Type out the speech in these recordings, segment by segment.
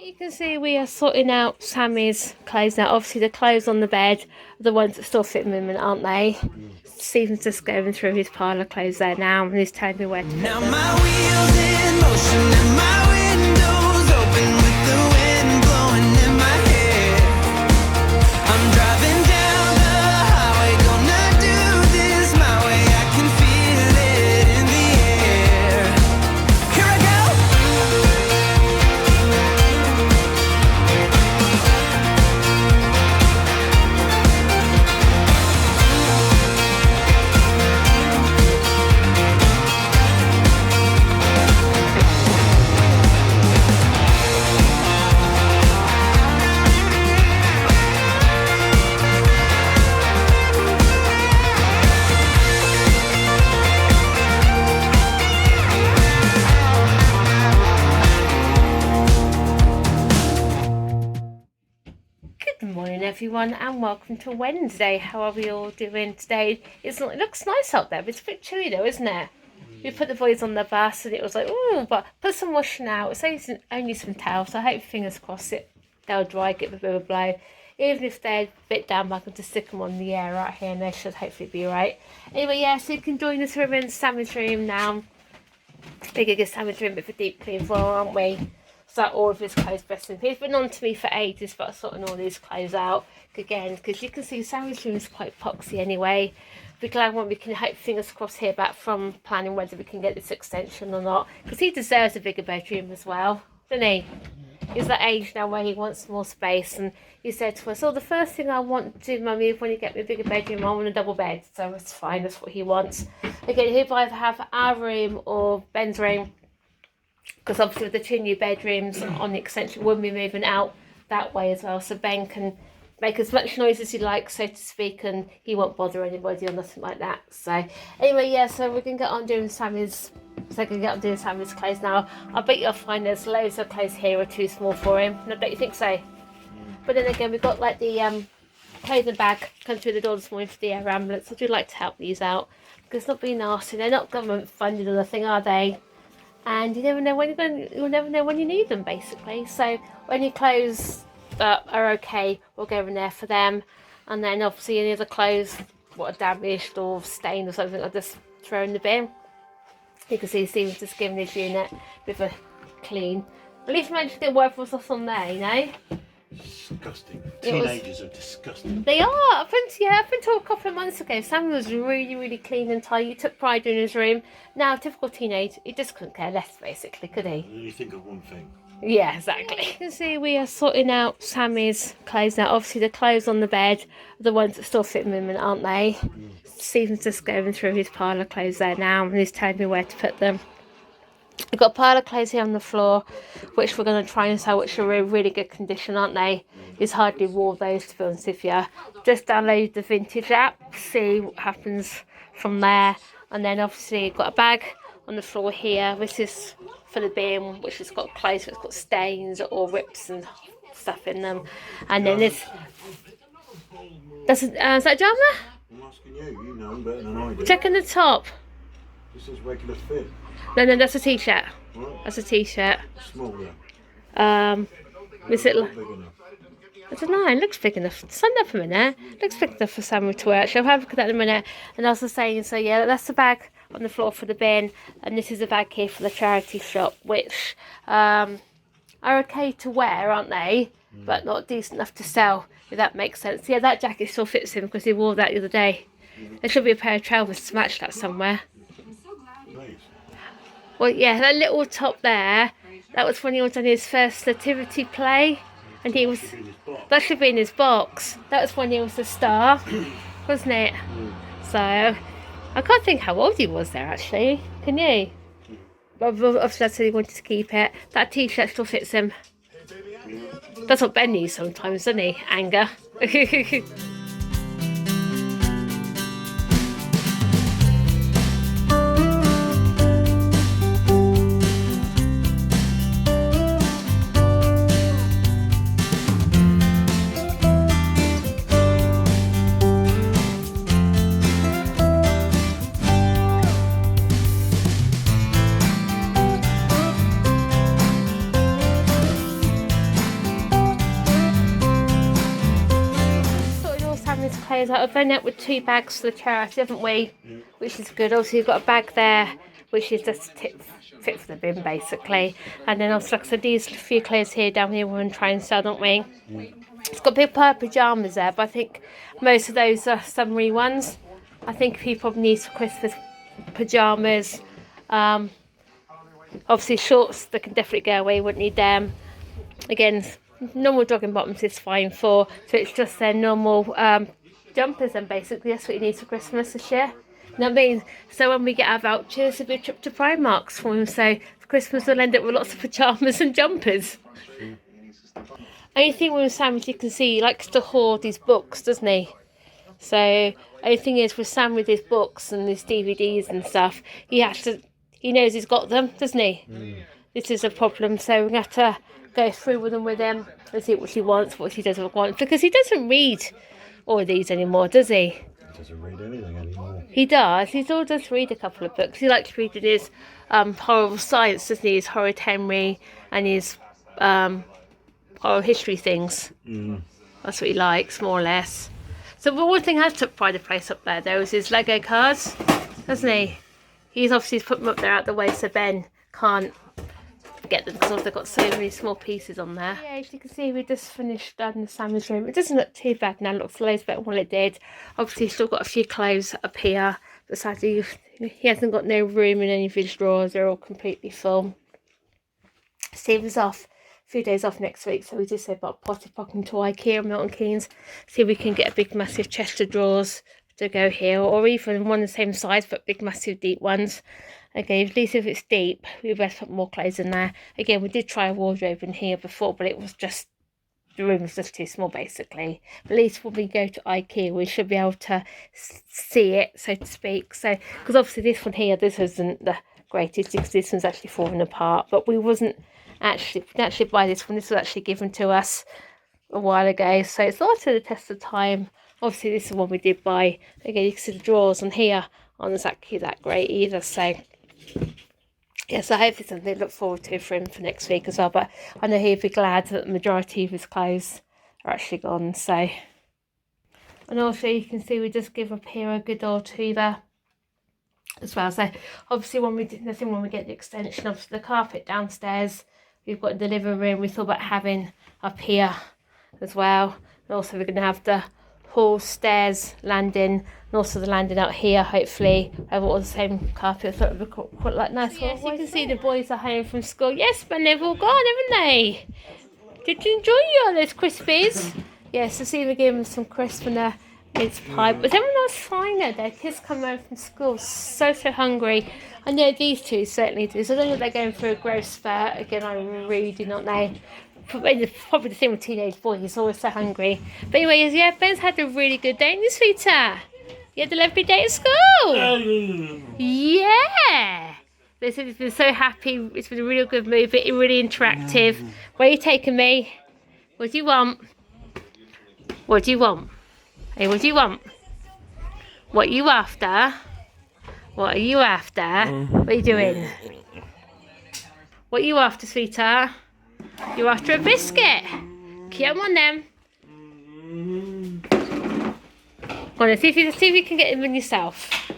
You can see we are sorting out Sammy's clothes now. Obviously the clothes on the bed are the ones that still fit him in, aren't they? Stephen's just going through his pile of clothes there now and he's telling me where to put them. My wheels in motion and my windows open with the wind blowing in my hair. I'm driving down the highway, gonna do this my way. I can feel it in the air. Here I go. Good morning everyone and welcome to Wednesday. How are we all doing today? It looks nice out there, but it's a bit chilly though, isn't it? We put the boys on the bus and it was like, oh, but put some washing out. It's only some towels, so I hope, fingers crossed, they'll dry, get a bit of a blow. Even if they're a bit down, I can just stick them on the air right here and they should hopefully be right. Anyway, yeah, so you can join us. We're in Sammy's room now. Big get Sammy's room, a bit of a deep clean floor, aren't we? So all of his clothes best in peace. Been on to me for ages, but I'm sorting all these clothes out again because you can see Sammy's room is quite poxy anyway. We're glad when we can hope, fingers crossed, hear back from planning whether we can get this extension or not, because he deserves a bigger bedroom as well, doesn't he? He's that age now where he wants more space, and he said to us, oh, the first thing I want to do, Mummy, when you get me a bigger bedroom, I want a double bed. So it's fine, that's what he wants. Again, he'll either have our room or Ben's room, because obviously with the two new bedrooms on the extension, we'll be moving out that way as well, so Ben can make as much noise as he likes, so to speak, and he won't bother anybody or nothing like that. So anyway, yeah, so we're gonna get on doing Sammy's clothes now. I bet you'll find there's loads of clothes here are too small for him. No, don't you think so? But then again, we've got like the clothing bag come through the door this morning for the air ambulance. I do like to help these out because it's not being nasty. They're not government funded or nothing, are they? And you never know when you'll never know when you need them, basically. So when your clothes are okay, we'll go in there for them. And then obviously any other clothes what are damaged or stained or something, I'll just throw in the bin. You can see Steven's just giving his unit a bit of a clean. At least managed to get work was on there, you know. Disgusting. Teenagers are disgusting. They are. Up until a couple of months ago, Sammy was really, really clean and tidy. He took pride in his room. Now, typical teenage, he just couldn't care less, basically, could he? You think of one thing. Yeah, exactly. You can see we are sorting out Sammy's clothes now. Obviously, the clothes on the bed are the ones that still fit him in, aren't they? Stephen's just going through his pile of clothes there now and he's telling me where to put them. We've got a pile of clothes here on the floor, which we're going to try and sell, which are in really good condition, aren't they? He's hardly wore those, to be honest with you. Just download the vintage app, see what happens from there. And then obviously got a bag on the floor here. This is for the bin, which has got clothes, it's got stains or rips and stuff in them. And then this... is that Jama? I'm asking you, you know better than I do. Check in the top. This is regular fit. No, that's a t-shirt. What? That's a t-shirt. Small though. Is it Not big enough. I don't know, it looks big enough. Stand up a minute. It looks big enough for Sammy to wear. Actually, I'll have a look at that in a minute. And as I was saying, so yeah, that's the bag on the floor for the bin. And this is a bag here for the charity shop, which are okay to wear, aren't they? But not decent enough to sell, if that makes sense. Yeah, that jacket still fits him because he wore that the other day. There should be a pair of trousers to match that somewhere. Nice. Well, yeah, that little top there, that was when he was on his first nativity play. And he was, that should be in his box. That was when he was a star, wasn't it? So, I can't think how old he was there actually, can you? But obviously I said he wanted to keep it. That t-shirt still fits him. That's what Ben needs sometimes, doesn't he? Anger. clothes out. I've ended up with 2 bags for the charity, haven't we? Yeah. Which is good. Also, you've got a bag there, which is just fit for the bin, basically. And then also, like I said, these few clothes here down here we're going to try and sell, don't we? It's got a big pair of pyjamas there, but I think most of those are summery ones. I think people need for Christmas pyjamas. Obviously, shorts, they can definitely go away, wouldn't need them. Again, normal jogging bottoms is fine for, so it's just their normal jumpers, and basically that's what you need for Christmas this year. You know what I mean? So when we get our vouchers, it'll be a trip to Primark's for them. So for Christmas, we'll end up with lots of pyjamas and jumpers. Only thing with Sam, as you can see, he likes to hoard these books, doesn't he? So only thing is with Sam, with his books and his DVDs and stuff, he knows he's got them, doesn't he? This is a problem, so we have to go through with them and see what he wants, what he doesn't want, because he doesn't read all of these anymore, does he? He doesn't read anything anymore. He does. He still does read a couple of books. He likes reading his horror science, doesn't he? His horror Henry and his horror history things. That's what he likes, more or less. So one thing has took pride of place up there, though, is his Lego cars, doesn't he? He's obviously put them up there out the way so Ben can't get them because they've got so many small pieces on there. Yeah, as you can see, we just finished the Sammy's room. It doesn't look too bad now. It looks loads better than what it did. Obviously, he's still got a few clothes up here. Besides, he hasn't got no room in any of his drawers. They're all completely full. Stephen's off. A few days off next week, so we just said about popping to IKEA and Milton Keynes, see if we can get a big massive chest of drawers to go here, or even one the same size but big massive deep ones. Okay, at least if it's deep, we best put more clothes in there. Again, we did try a wardrobe in here before, but it was just, the room was just too small basically. But at least when we go to IKEA, we should be able to see it, so to speak. So, because obviously this one here, this isn't the greatest, because this one's actually falling apart, but we didn't actually buy this one. This was actually given to us a while ago, so it's not to the test of time. Obviously this is one we did buy. Again, you can see the drawers on here aren't exactly that great either, so yes, I hope it's something to look forward to for him for next week as well. But I know he'd be glad that the majority of his clothes are actually gone. So, and also you can see we just give up here a good old hoover as well. So obviously when we get the extension of the carpet downstairs, we've got the living room. We thought about having up here as well. And also we're going to have the hall, stairs, landing, and also the landing out here, hopefully. Have all the same carpet. I thought it would be quite like nice. So yes, you can see the boys are home from school. Yes, but they've all gone, haven't they? Did you enjoy all those Crispies? Yes, I see we gave them some crisp and a mince pie. But everyone else fine though. Their kids come home from school so hungry. I know these two certainly do. So I don't know if they're going through a growth spurt. Again, I really do not know. Probably the same with teenage boys, he's always so hungry. But anyways, yeah, Ben's had a really good day, isn't he, sweetheart? You had a lovely day at school. Yeah. They said he's been so happy. It's been a really good movie, really interactive. Where are you taking me? What do you want? What do you want? Hey, what do you want? What are you after? What are you after? What are you doing? What are you after, sweetheart? You're after a biscuit. Come on then. Go on, see if you can get him in yourself.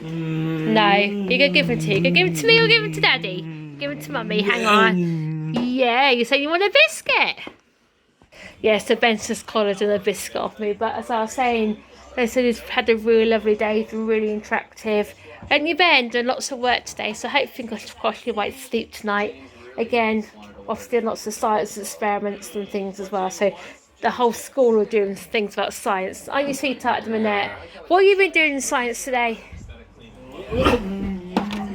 No, you're going to give him to you. You're going to give him to me or give him to Daddy? Give him to Mummy, hang on. Yeah, you say you want a biscuit. Yeah, so Ben's just collared a biscuit off me, but as I was saying, they said he's had a really lovely day, he's been really interactive. And you've been doing lots of work today, so hopefully fingers crossed you might sleep tonight. Again, obviously lots of science experiments and things as well, so the whole school are doing things about science. Aren't you, sweetheart, at the minute? What have you been doing in science today?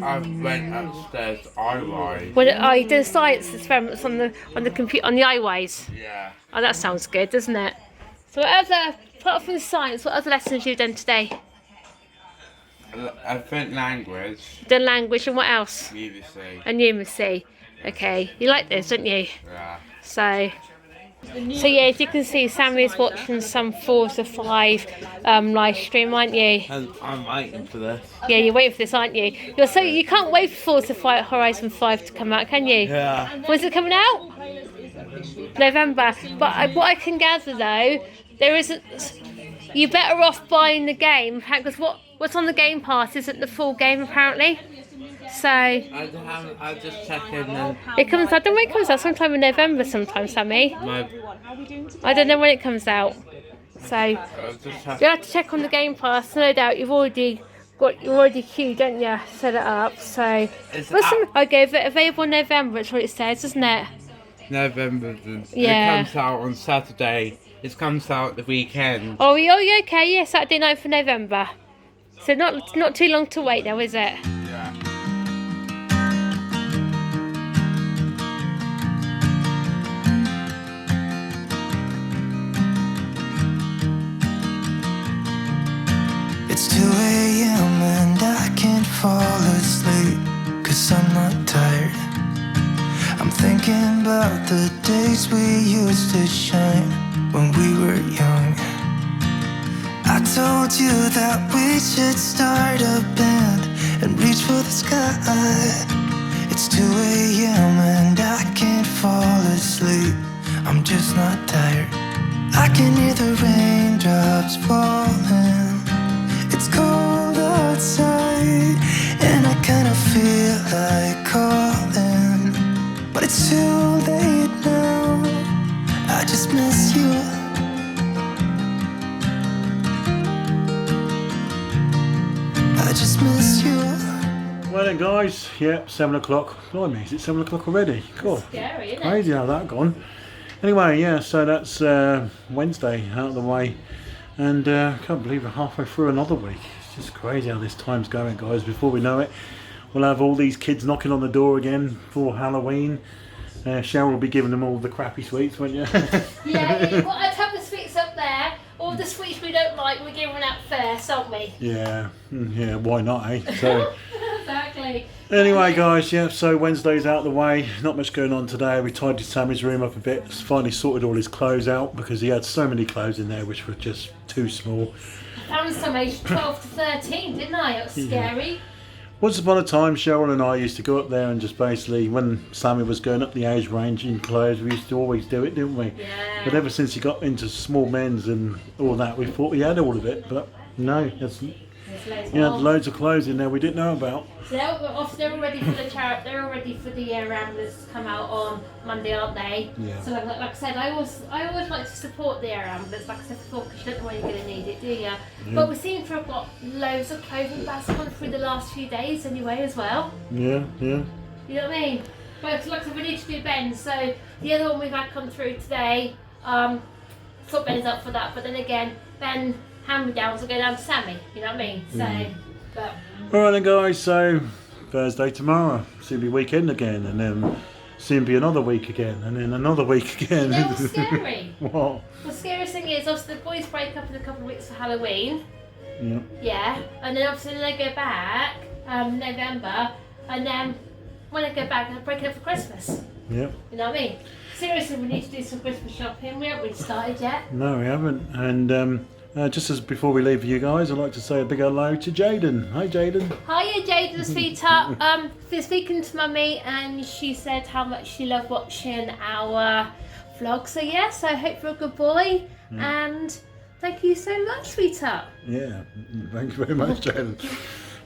I went upstairs to iWise. Well, you did science experiments on the computer, on the iWise? Yeah. Oh, that sounds good, doesn't it? So what other, apart from science, what other lessons have you done today? I think language. Done language, and what else? Numeracy. And numeracy. Okay, you like this, don't you? Yeah. So yeah, as you can see, Sammy's watching some 4 to 5 live stream, aren't you? I'm waiting for this. Yeah, you're waiting for this, aren't you? You can't wait for 4 to 5 Horizon 5 to come out, can you? Yeah. When's it coming out? November. But what I can gather though, there isn't you're better off buying the game because what's on the Game Pass isn't the full game apparently. So I'll just check in and it comes. I don't know when it comes out. Sometime in November. Sometime, Sammy. my, I don't know when it comes out. So I'll just have you have to check on the Game Pass. No doubt you've already queued, don't you? Set it up. So It's okay, available in November. That's what it says, isn't it? November. Yeah. It comes out on Saturday. It comes out the weekend. Oh, yeah, okay. Yeah, Saturday 9th of November. So not too long to wait, though, is it? Yeah. It's 2 a.m. and I can't fall asleep, 'cause I'm not tired. I'm thinking about the days we used to shine when we were young. I told you that we should start a band and reach for the sky. It's 2 a.m. and I can't fall asleep, I'm just not tired. I can hear the raindrops falling. It's cold outside and I kinda feel like calling, but it's too late now. I just miss you. I just miss you. Well then guys, yeah, 7 o'clock. Blimey, is it 7 o'clock already? God, Scary, isn't it? crazy how that gone. Anyway, yeah, so that's Wednesday out of the way. And can't believe we're halfway through another week. It's just crazy how this time's going, guys. Before we know it, we'll have all these kids knocking on the door again for Halloween. Cheryl will be giving them all the crappy sweets, won't you? Yeah, you've got a tub of sweets up there. All the sweets we don't like, we're giving out first, aren't we? Yeah, yeah, why not, eh? So, Exactly. anyway, guys, yeah, so Wednesday's out of the way. Not much going on today. We tidied Sammy's room up a bit. Finally sorted all his clothes out because he had so many clothes in there which were just too small. I found some aged 12 to 13, didn't I? It was scary. Once upon a time, Cheryl and I used to go up there and just basically, when Sammy was going up the age range in clothes, we used to always do it, didn't we? Yeah. But ever since he got into small men's and all that, we thought he had all of it, but no, There's loads he had more. loads of clothes in there we didn't know about. So they're all ready for the charity. They're all ready for the Ramblers to come out on Monday, aren't they? Yeah. So like I said, I always like to support the Ramblers. Like I said before, because you don't know when you're going to need it, do you? But we seem to have got loads of clothing bags gone through the last few days anyway as well. Yeah, yeah. You know what I mean? But like I said, we need to do Ben's. So the other one we've had come through today, thought Ben's up for that. But then again, Ben hand-me-downs will go down to Sammy. You know what I mean? So, but. Alright then guys, so Thursday tomorrow, soon be weekend again, and then soon be another week again, and then another week again. You know what's scary? What? The scariest thing is, obviously, the boys break up in a couple of weeks for Halloween. Yeah. Yeah, and then obviously they go back November, and then when they go back, they're breaking up for Christmas. Yeah. You know what I mean? Seriously, we need to do some Christmas shopping. We haven't really started yet. No, we haven't. And just as before we leave you guys, I'd like to say a big hello to Jaden. Hi, Jaden. Hiya, Jada, sweetheart. Been speaking to Mummy, and she said how much she loved watching our vlog. So yes, I hope you're a good boy, and thank you so much, sweetheart. Yeah, thank you very much, Jaden.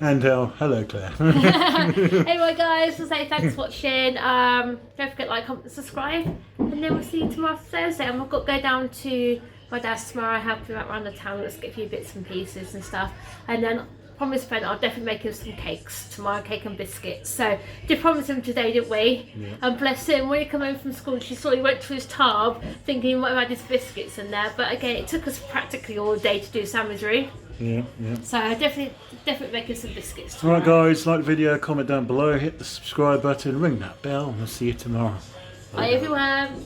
And hello, Claire. Anyway, guys, we'll say thanks for watching. Don't forget to like, comment, and subscribe, and then we'll see you tomorrow for Thursday. And we've got to go down to my dad's tomorrow, help him out around the town. Let's get a few bits and pieces and stuff, and then promise Ben I'll definitely make him some cakes tomorrow, cake and biscuits. So did promise him today, didn't we? Yeah. And bless him, when he came home from school, she saw he went to his tub thinking he might have had his biscuits in there, but again, it took us practically all day to do Sammy's room. Yeah, yeah. So I definitely make him some biscuits tomorrow. Alright guys, like the video, comment down below, hit the subscribe button, ring that bell, and I'll see you tomorrow. Bye everyone.